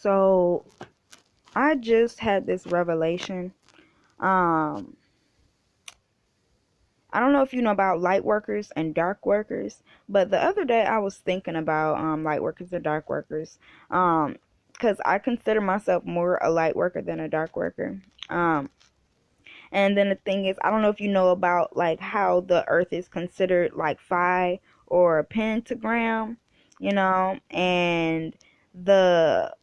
So I just had this revelation. Um, I don't know if you know about light workers and dark workers, but the other day I was thinking about light workers and dark workers. Because I consider myself more a light worker than a dark worker. And then the thing is, I don't know if you know about like how the earth is considered like phi or a pentagram, and the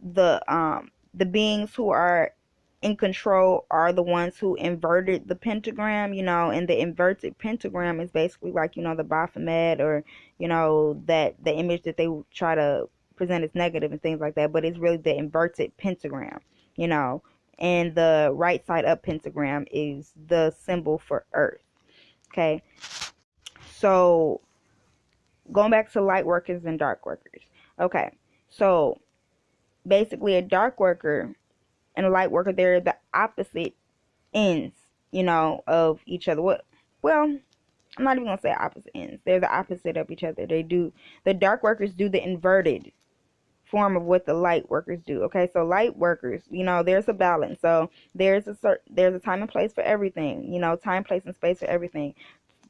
the beings who are in control are the ones who inverted the pentagram, and the inverted pentagram is basically like, the Baphomet, or, that the image that they try to present as negative and things like that, but it's really the inverted pentagram, you know, and the right side up pentagram is the symbol for Earth. Okay, so going back to light workers and dark workers. Okay, so basically a dark worker and a light worker, they're the opposite ends, of each other. Well, I'm not even gonna say opposite ends. They're the opposite of each other. The dark workers do the inverted form of what the light workers do. Okay, so light workers, there's a balance. So there's a time and place for everything. Time, place, and space for everything.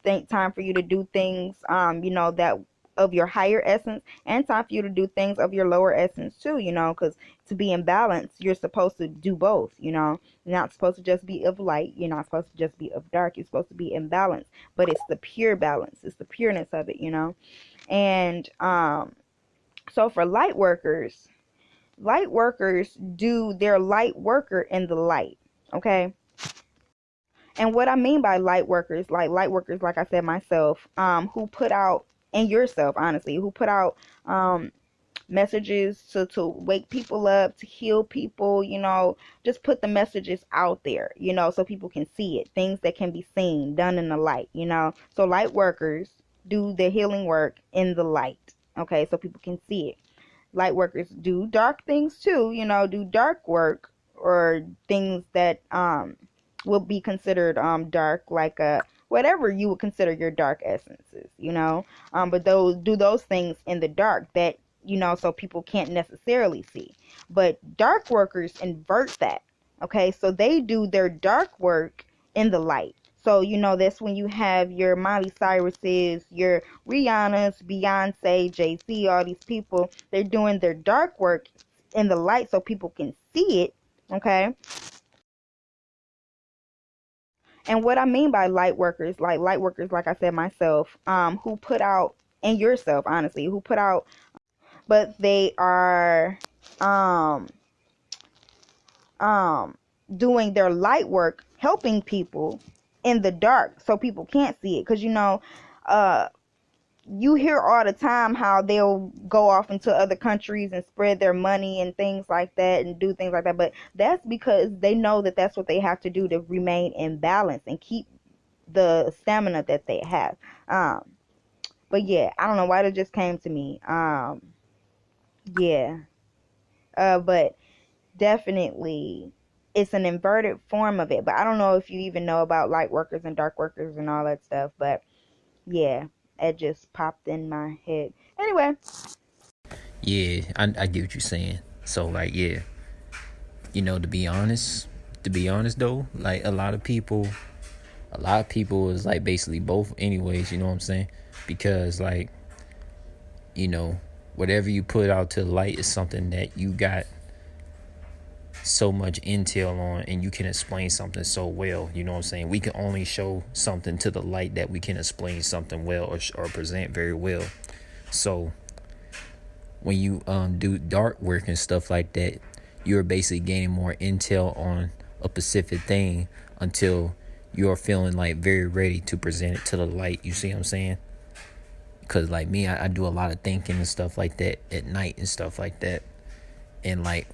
Think time for you to do things, that of your higher essence, and time for you to do things of your lower essence too, because to be in balance, you're supposed to do both, You're not supposed to just be of light. You're not supposed to just be of dark. You're supposed to be in balance, but it's the pure balance. It's the pureness of it, And, so for light workers do their light worker in the light. Okay. And what I mean by light workers, like I said myself, who put out, and yourself, honestly, who put out messages to wake people up, to heal people, just put the messages out there, so people can see it, things that can be seen, done in the light, So light workers do the healing work in the light, okay, so people can see it. Light workers do dark things too, do dark work, or things that will be considered dark, like whatever you would consider your dark essences, but those things in the dark that, so people can't necessarily see. But dark workers invert that. Okay, so they do their dark work in the light. So, that's when you have your Miley Cyrus's, your Rihanna's, Beyonce, Jay-Z, all these people, they're doing their dark work in the light so people can see it. Okay. And what I mean by light workers, like I said myself, who put out, and yourself, honestly, who put out, but they are um doing their light work, helping people in the dark so people can't see it. Because you hear all the time how they'll go off into other countries and spread their money and things like that and do things like that, but that's because they know that that's what they have to do to remain in balance and keep the stamina that they have. But yeah, I don't know why that just came to me. Yeah. But definitely it's an inverted form of it. But I don't know if you even know about light workers and dark workers and all that stuff. But yeah, it just popped in my head. Anyway. Yeah, I get what you're saying. So like, yeah, to be honest though, like a lot of people is like basically both anyways, you know what I'm saying? Because like, whatever you put out to the light is something that you got so much intel on, and you can explain something so well, you know what I'm saying? We can only show something to the light that we can explain something well, or present very well. So when you do dark work and stuff like that, you're basically gaining more intel on a specific thing until you're feeling like very ready to present it to the light. You see what I'm saying? Because like me, I do a lot of thinking and stuff like that at night and stuff like that. And like,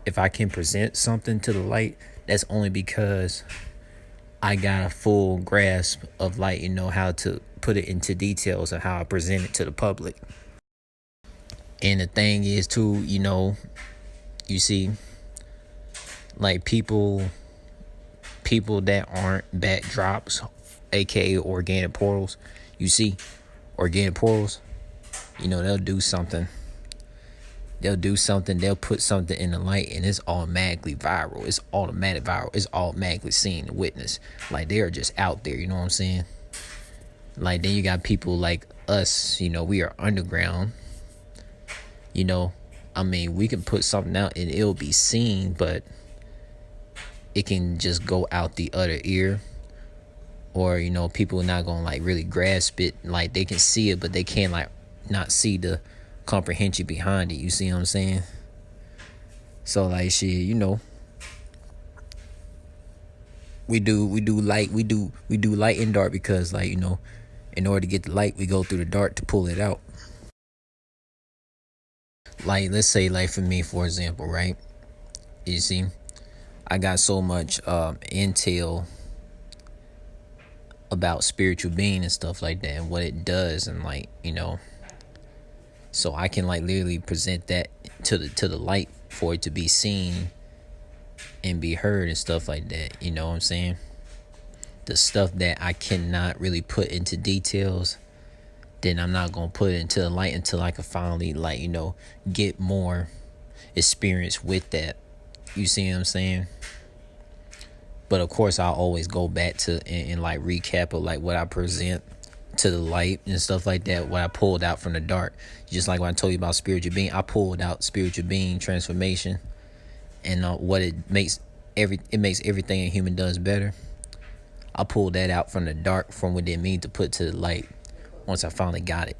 if I can present something to the light, that's only because I got a full grasp of like, how to put it into details of how I present it to the public. And the thing is too, you see, like people that aren't backdrops, aka organic portals, you see, organic portals, they'll do something They'll do something, they'll put something in the light, and it's automatically viral. It's automatic viral. It's automatically seen and witnessed. Like, they are just out there, you know what I'm saying? Like, then you got people like us, we are underground, you know. I mean, we can put something out and it'll be seen, but it can just go out the other ear. Or, people are not gonna like really grasp it. Like, they can see it, but they can't like not see the comprehension behind it. You see what I'm saying? So like, shit, we do light and dark because, like, in order to get the light, we go through the dark to pull it out. Like, let's say, like, for me, for example, right? You see, I got so much intel about spiritual being and stuff like that and what it does, and like, so I can like literally present that to the light for it to be seen and be heard and stuff like that. You know what I'm saying? The stuff that I cannot really put into details, then I'm not gonna put it into the light until I can finally, like, get more experience with that. You see what I'm saying? But of course, I'll always go back to and like recap of like what I present to the light and stuff like that, what I pulled out from the dark. Just like when I told you about spiritual being, I pulled out spiritual being transformation and what it makes everything a human does better. I pulled that out from the dark, from what it means to put to the light once I finally got it.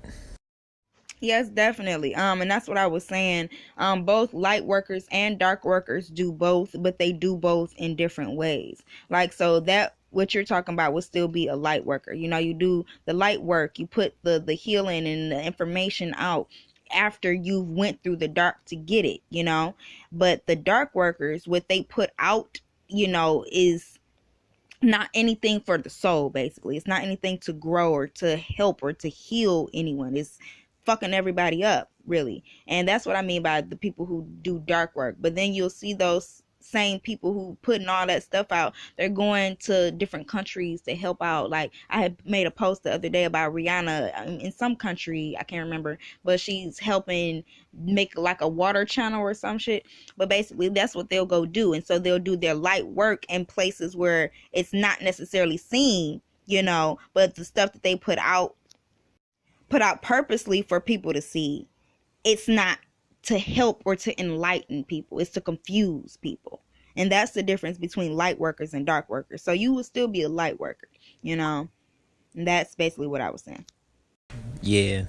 Yes, definitely. And that's what I was saying. Both light workers and dark workers do both, but they do both in different ways. Like, so that what you're talking about would still be a light worker. You do the light work, you put the healing and the information out after you went through the dark to get it. But the dark workers, what they put out, is not anything for the soul. Basically, it's not anything to grow or to help or to heal anyone. It's fucking everybody up, really. And that's what I mean by the people who do dark work. But then you'll see those same people who putting all that stuff out, they're going to different countries to help out. Like, I had made a post the other day about Rihanna in some country, I can't remember, but she's helping make like a water channel or some shit. But basically, that's what they'll go do. And so they'll do their light work in places where it's not necessarily seen, but the stuff that they put out purposely for people to see, it's not to help or to enlighten people, it's to confuse people. And that's the difference between light workers and dark workers. So you will still be a light worker, and that's basically what I was saying. Yeah,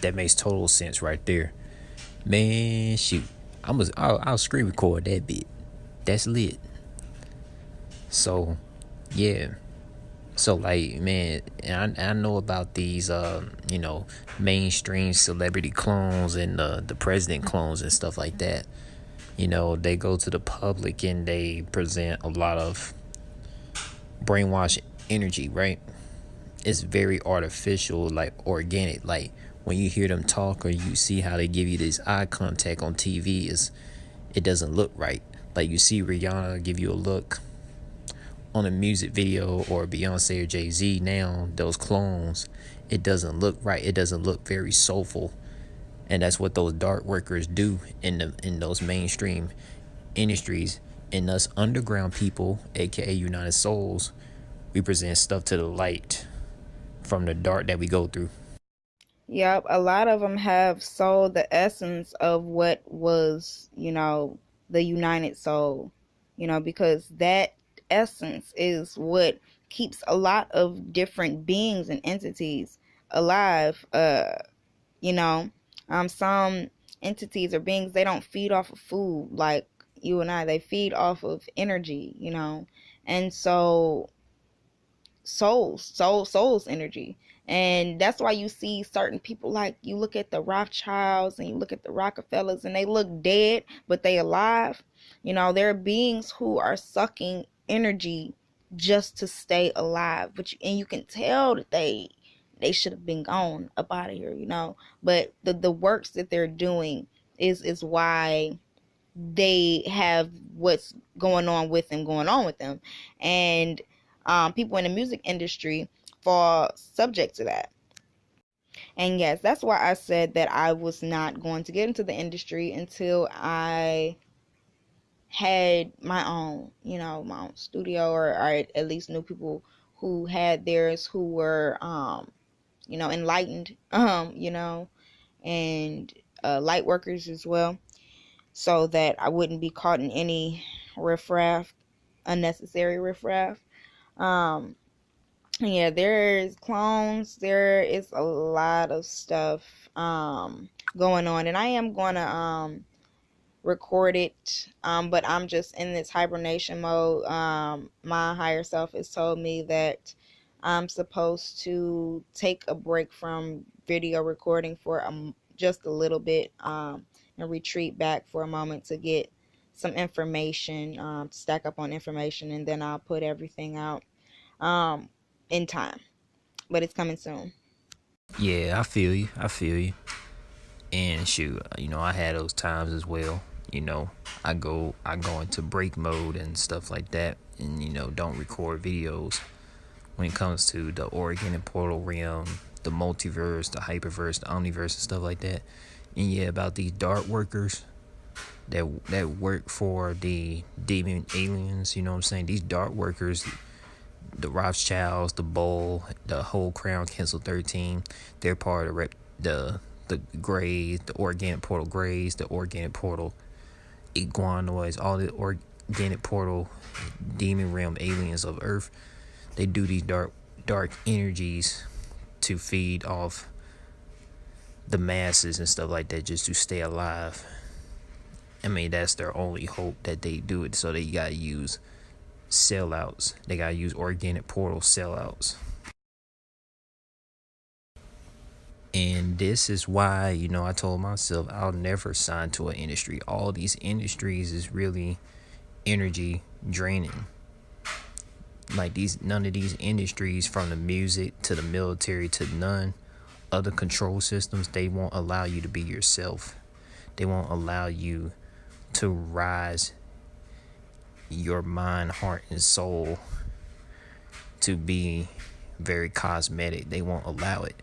that makes total sense right there. Man, shoot, I'll screen record that bit. That's lit. So, yeah. So, like, man, I know about these, mainstream celebrity clones and the president clones and stuff like that. They go to the public and they present a lot of brainwash energy, right? It's very artificial, like organic. Like, when you hear them talk or you see how they give you this eye contact on TV, it doesn't look right. Like, you see Rihanna give you a look on a music video, or Beyonce or Jay-Z now, those clones, it doesn't look right. It doesn't look very soulful. And that's what those dark workers do in those mainstream industries. And us underground people, aka United Souls, we present stuff to the light from the dark that we go through. Yep, a lot of them have sold the essence of what was, the united soul, because that essence is what keeps a lot of different beings and entities alive. You know, some entities or beings, they don't feed off of food like you and I. They feed off of energy, and so souls energy. And that's why you see certain people, like you look at the Rothschilds and you look at the Rockefellers, and they look dead but they alive. There are beings who are sucking energy just to stay alive, and you can tell that they should have been gone up out of here. But the works that they're doing is why they have what's going on with them. And people in the music industry fall subject to that. And yes, that's why I said that I was not going to get into the industry until I had my own, my own studio, or at least knew people who had theirs, who were, enlightened, and light workers as well, so that I wouldn't be caught in any riffraff, unnecessary riffraff. Um, yeah, there's clones. There is a lot of stuff going on, and I am gonna record it, but I'm just in this hibernation mode. My higher self has told me that I'm supposed to take a break from video recording for just a little bit, and retreat back for a moment to get some information, stack up on information, and then I'll put everything out in time. But it's coming soon. Yeah, I feel you. I feel you. And shoot, I had those times as well. You know, I go into break mode and stuff like that, and don't record videos when it comes to the organic portal realm, the multiverse, the hyperverse, the omniverse, and stuff like that. And yeah, about these dark workers that work for the demon aliens. You know what I'm saying? These dark workers, the Rothschilds, the Bull, the whole Crown Council 13, they're part of the Greys, the organic portal Greys, the organic portal Iguanoids, all the organic portal demon realm aliens of Earth. They do these dark energies to feed off the masses and stuff like that, just to stay alive. I mean, that's their only hope that they do it. So they gotta use sellouts. They gotta use organic portal sellouts. And this is why, I told myself I'll never sign to an industry. All these industries is really energy draining. Like none of these industries, from the music to the military to none other control systems, they won't allow you to be yourself. They won't allow you to rise your mind, heart, and soul to be very cosmetic. They won't allow it.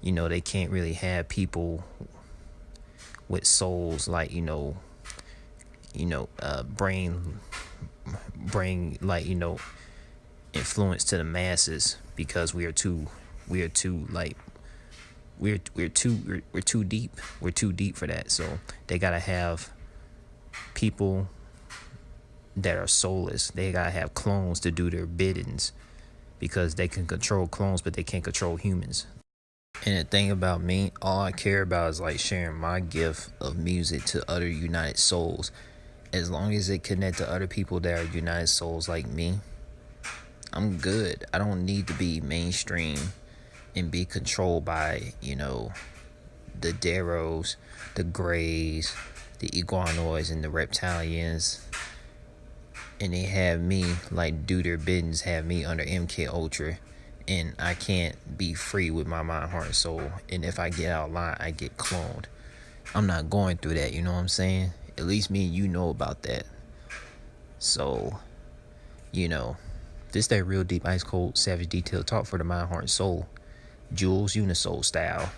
They can't really have people with souls, like bring like influence to the masses, because we're too like we're too deep. We're too deep for that. So they gotta have people that are soulless. They gotta have clones to do their biddings, because they can control clones, but they can't control humans. And the thing about me, all I care about is like sharing my gift of music to other united souls. As long as it connect to other people that are united souls like me, I'm good. I don't need to be mainstream and be controlled by, the Deros, the Greys, the Iguanoids, and the Reptilians. And they have me like do their biddings, have me under MK Ultra, and I can't be free with my mind, heart, and soul. And if I get out of line, I get cloned. I'm not going through that, you know what I'm saying? At least me and you know about that. So, this that real deep, ice cold, savage, detailed talk for the mind, heart, and soul. Jules Unisoul style.